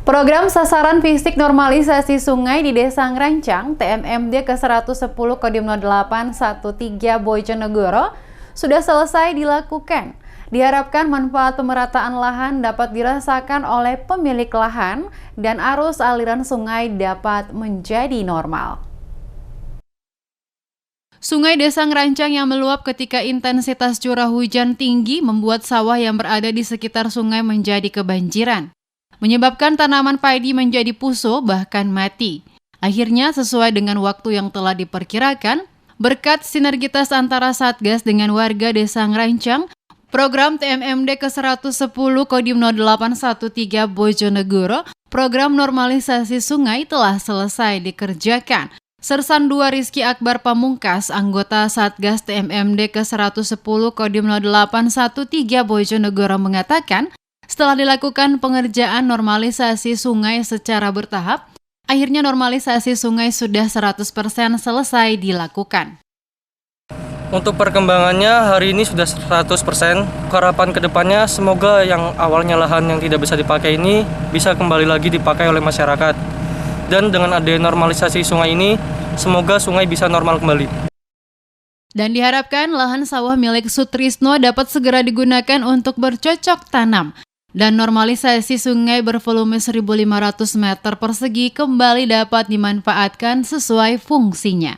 Program Sasaran Fisik Normalisasi Sungai di Desa Ngerancang TMMD ke-110 Kodim 0813 Bojonegoro sudah selesai dilakukan. Diharapkan manfaat pemerataan lahan dapat dirasakan oleh pemilik lahan dan arus aliran sungai dapat menjadi normal. Sungai Desa Ngerancang yang meluap ketika intensitas curah hujan tinggi membuat sawah yang berada di sekitar sungai menjadi kebanjiran, menyebabkan tanaman padi menjadi puso bahkan mati. Akhirnya sesuai dengan waktu yang telah diperkirakan, berkat sinergitas antara Satgas dengan warga Desa Ngerancang, program TMMD ke-110 Kodim 0813 Bojonegoro, program normalisasi sungai telah selesai dikerjakan. Sersan 2 Rizky Akbar Pamungkas, anggota Satgas TMMD ke-110 Kodim 0813 Bojonegoro mengatakan, setelah dilakukan pengerjaan normalisasi sungai secara bertahap, akhirnya normalisasi sungai sudah 100% selesai dilakukan. Untuk perkembangannya hari ini sudah 100%. Harapan kedepannya semoga yang awalnya lahan yang tidak bisa dipakai ini bisa kembali lagi dipakai oleh masyarakat. Dan dengan adanya normalisasi sungai ini, semoga sungai bisa normal kembali. Dan diharapkan lahan sawah milik Sutrisno dapat segera digunakan untuk bercocok tanam. Dan normalisasi sungai bervolume 1.500 meter persegi kembali dapat dimanfaatkan sesuai fungsinya.